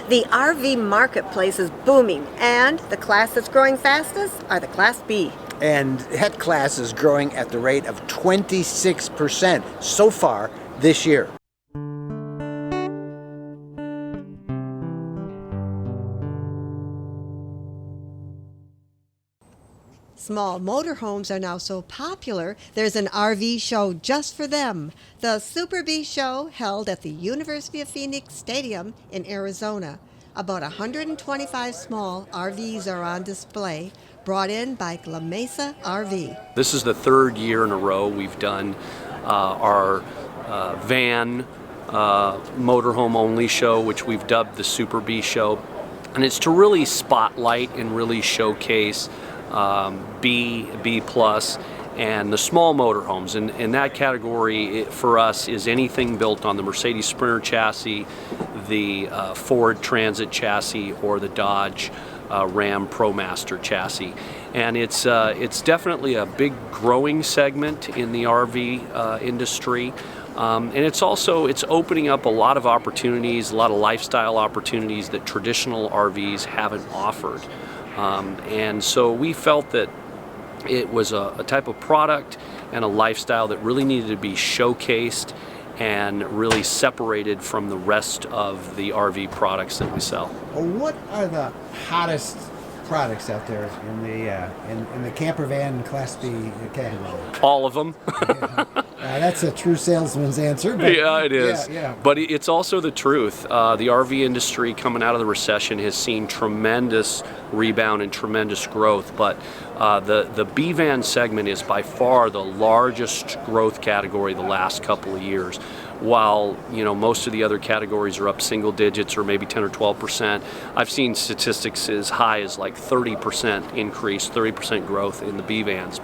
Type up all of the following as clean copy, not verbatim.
The RV marketplace is booming, and the class that's growing fastest are the Class B. And that class is growing at the rate of 26% so far this year. Small motorhomes are now so popular, there's an RV show just for them. The Super B Show, held at the University of Phoenix Stadium in Arizona. About 125 small RVs are on display, brought in by La Mesa RV. This is the third year in a row we've done our van motorhome only show, which we've dubbed the Super B Show. And it's to really spotlight and really showcase B plus, and the small motorhomes. And that category for us is anything built on the Mercedes Sprinter chassis, the Ford Transit chassis, or the Dodge Ram Promaster chassis. And it's definitely a big growing segment in the RV industry. And it's opening up a lot of opportunities, a lot of lifestyle opportunities that traditional RVs haven't offered. And so we felt that it was a type of product and a lifestyle that really needed to be showcased and really separated from the rest of the RV products that we sell. Well, what are the hottest products out there in the campervan Class B category? All of them. That's a true salesman's answer. But yeah, it is. Yeah. But it's also the truth. The RV industry coming out of the recession has seen tremendous rebound and tremendous growth. But the B van segment is by far the largest growth category the last couple of years. While most of the other categories are up single digits or maybe 10 or 12%, I've seen statistics as high as like 30% increase, 30% growth in the B vans.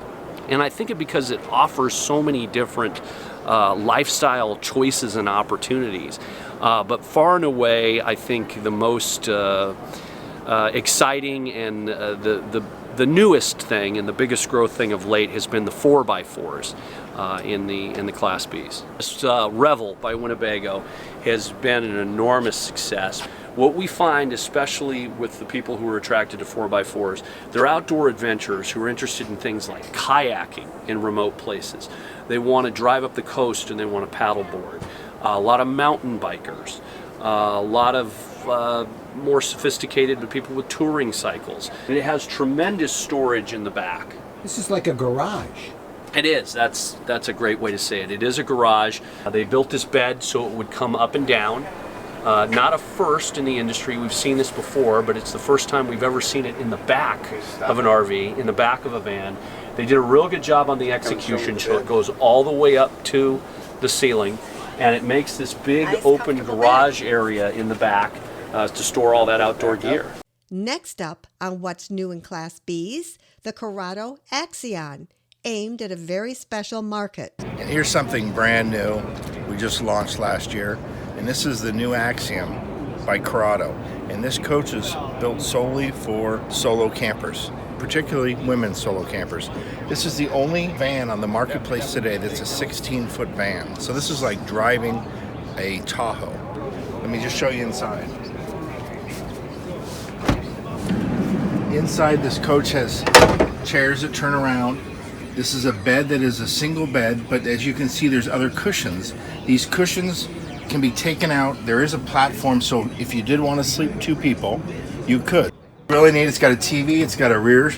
And I think it because it offers so many different lifestyle choices and opportunities. But far and away, I think the most exciting and the newest thing and the biggest growth thing of late has been the 4x4s in the Class Bs. This Revel by Winnebago has been an enormous success. What we find, especially with the people who are attracted to 4x4s, they're outdoor adventurers who are interested in things like kayaking in remote places. They want to drive up the coast and they want to paddleboard. A lot of mountain bikers, a lot of more sophisticated but people with touring cycles. And it has tremendous storage in the back. This is like a garage. It is. That's a great way to say it. It is a garage. They built this bed so it would come up and down. Not a first in the industry. We've seen this before, but it's the first time we've ever seen it in the back of an RV, in the back of a van. They did a real good job on the execution, so it goes all the way up to the ceiling, and it makes this big open garage area in the back to store all that outdoor gear. Next up on What's New in Class Bs, the Carado Axion, aimed at a very special market. And here's something brand new we just launched last year, and this is the new Axiom by Carado. And this coach is built solely for solo campers, particularly women solo campers. This is the only van on the marketplace today that's a 16-foot van. So this is like driving a Tahoe. Let me just show you inside. Inside, this coach has chairs that turn around. This is a bed that is a single bed, but as you can see, there's other cushions. These cushions can be taken out. There is a platform, so if you did want to sleep two people, you could. Really neat. It's got a TV. It's got a rear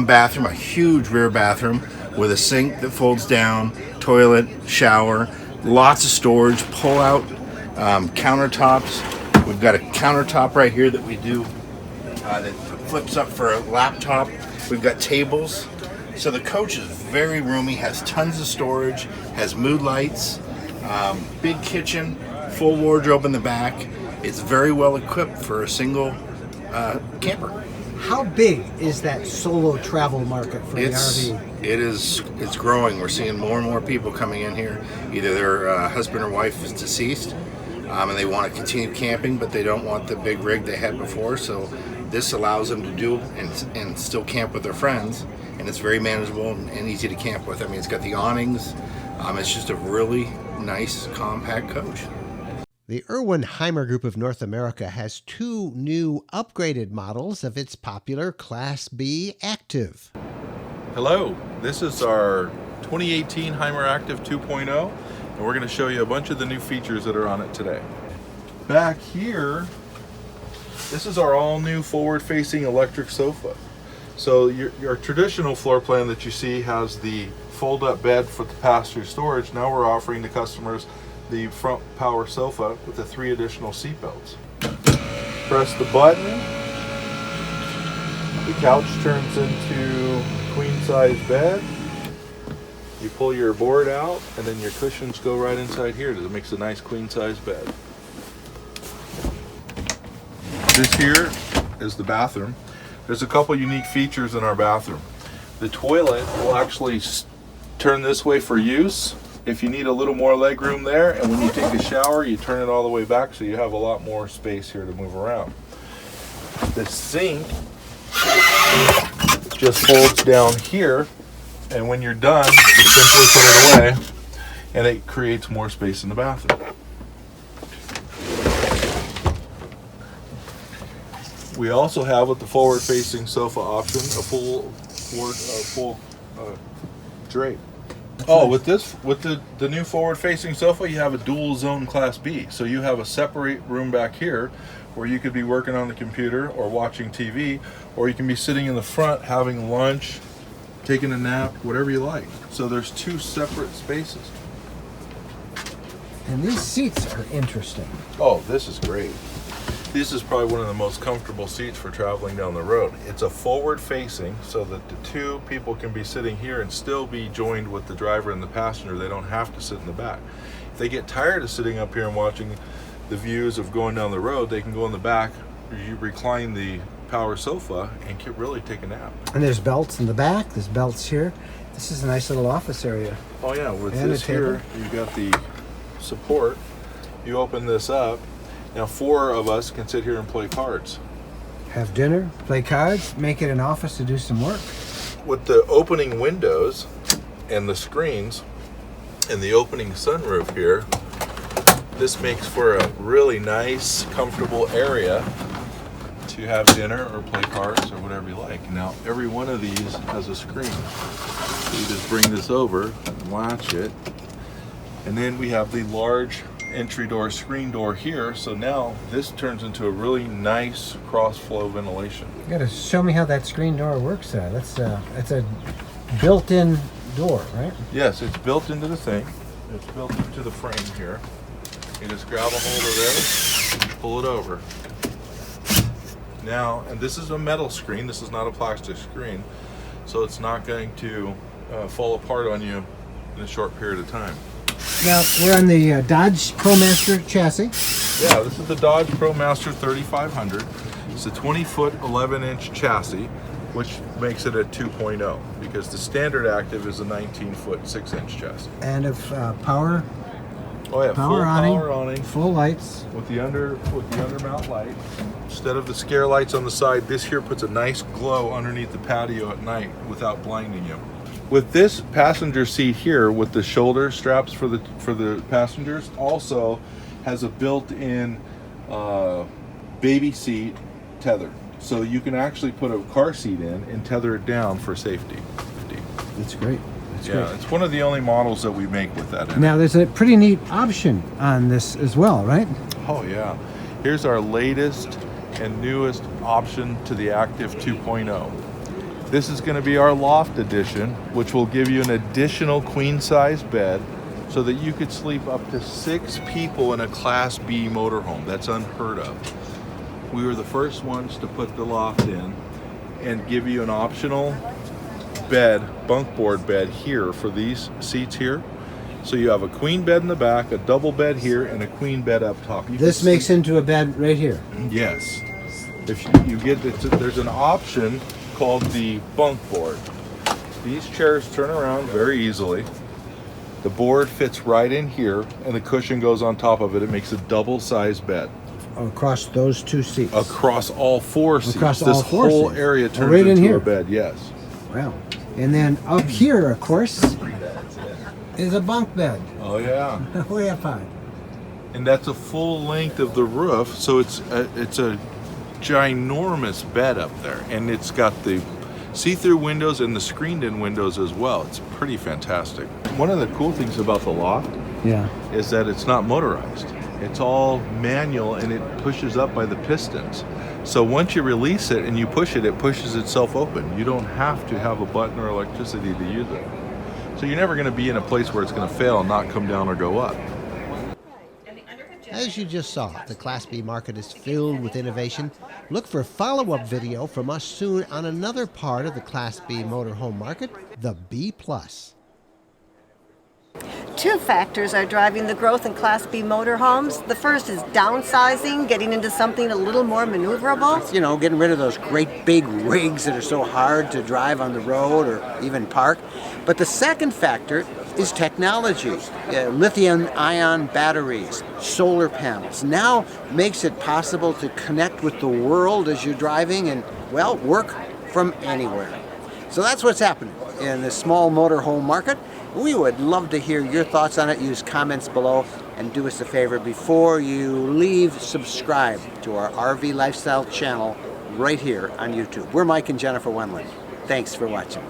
bathroom, a huge rear bathroom with a sink that folds down, toilet, shower, lots of storage, pull-out countertops. We've got a countertop right here that we do that flips up for a laptop. We've got tables. So the coach is very roomy, has tons of storage, has mood lights, big kitchen, full wardrobe in the back. It's very well equipped for a single camper. How big is that solo travel market for the RV? It's growing. We're seeing more and more people coming in here. Either their husband or wife is deceased and they want to continue camping, but they don't want the big rig they had before. So this allows them to do and still camp with their friends. And it's very manageable and easy to camp with. I mean, it's got the awnings. It's just a really nice, compact coach. The Hymer Group of North America has 2 new upgraded models of its popular Class B Activ. Hello, this is our 2018 Hymer Activ 2.0, and we're going to show you a bunch of the new features that are on it today. Back here, this is our all-new forward-facing electric sofa. So your traditional floor plan that you see has the fold-up bed for the passenger storage. Now we're offering the customers the front power sofa with the 3 additional seat belts. Press the button, the couch turns into a queen-size bed. You pull your board out, and then your cushions go right inside here. That makes a nice queen-size bed. This here is the bathroom. There's a couple unique features in our bathroom. The toilet will actually turn this way for use if you need a little more leg room there, and when you take a shower you turn it all the way back so you have a lot more space here to move around. The sink just folds down here, and when you're done you simply put it away and it creates more space in the bathroom. We also have, with the forward-facing sofa option, a full drape. Oh, with the new forward-facing sofa, you have a dual zone Class B. So you have a separate room back here where you could be working on the computer or watching TV, or you can be sitting in the front having lunch, taking a nap, whatever you like. So there's 2 separate spaces. And these seats are interesting. Oh, this is great. This is probably one of the most comfortable seats for traveling down the road. It's a forward facing so that the 2 people can be sitting here and still be joined with the driver and the passenger. They don't have to sit in the back. If they get tired of sitting up here and watching the views of going down the road, they can go in the back, you recline the power sofa and can really take a nap. And there's belts in the back, there's belts here. This is a nice little office area. Oh yeah, with And this here, you've got the support. You open this up. Now 4 of us can sit here and play cards. Have dinner, play cards, make it an office to do some work. With the opening windows and the screens and the opening sunroof here, this makes for a really nice, comfortable area to have dinner or play cards or whatever you like. Now every one of these has a screen. So you just bring this over, latch it, and then we have the large entry door, screen door here. So now this turns into a really nice cross flow ventilation. You gotta show me how that screen door works there. That's a built-in door, right? Yes, it's built into the thing. It's built into the frame here. You just grab a hold of this and pull it over. Now, and this is a metal screen. This is not a plastic screen, so it's not going to fall apart on you in a short period of time. Now, we're on the Dodge Promaster chassis. Yeah, this is the Dodge Promaster 3500. It's a 20-foot, 11-inch chassis, which makes it a 2.0 because the standard Activ is a 19-foot, 6-inch chassis. And of power. Oh yeah, Power full awning, power awning full lights. with the undermount light. Instead of the scare lights on the side, this here puts a nice glow underneath the patio at night without blinding you. With this passenger seat here, with the shoulder straps for the passengers, also has a built-in baby seat tether. So you can actually put a car seat in and tether it down for safety. That's great. That's Yeah, great. it's one of the only models that we make with that in it. Now, there's a pretty neat option on this as well, right? Oh yeah. Here's our latest and newest option to the Activ 2.0. This is going to be our Loft edition, which will give you an additional queen-size bed so that you could sleep up to 6 people in a Class B motorhome. That's unheard of. We were the first ones to put the Loft in and give you an optional bed, bunk board bed here for these seats here. So you have a queen bed in the back, a double bed here, and a queen bed up top. This makes into a bed right here. Yes. If you get it, there's an option called the bunk board. These chairs turn around very easily. The board fits right in here, and the cushion goes on top of it. It makes a double-sized bed. Across those 2 seats. Across all 4 seats. Across all this 4 whole seats. area Oh, turns right in into here. a bed, yes. Wow. And then up here, of course, is a bunk bed. Oh yeah. Way up high. and that's a full length of the roof, so it's a ginormous bed up there, and it's got the see-through windows and the screened-in windows as well. It's pretty fantastic. One of the cool things about the Loft is that it's not motorized. It's all manual, and it pushes up by the pistons. So once you release it and you push it, it pushes itself open. You don't have to have a button or electricity to use it. So you're never going to be in a place where it's going to fail and not come down or go up. As you just saw, the Class B market is filled with innovation. Look for a follow-up video from us soon on another part of the Class B motorhome market, the B+. Two factors are driving the growth in Class B motorhomes. The first is downsizing, getting into something a little more maneuverable. You know, getting rid of those great big rigs that are so hard to drive on the road or even park. But the second factor is technology. Lithium-ion batteries, solar panels, now makes it possible to connect with the world as you're driving and, well, work from anywhere. So that's what's happening in the small motorhome market. We would love to hear your thoughts on it. Use comments below, and do us a favor before you leave, subscribe to our RV Lifestyle channel right here on YouTube. We're Mike and Jennifer Wendland. Thanks for watching.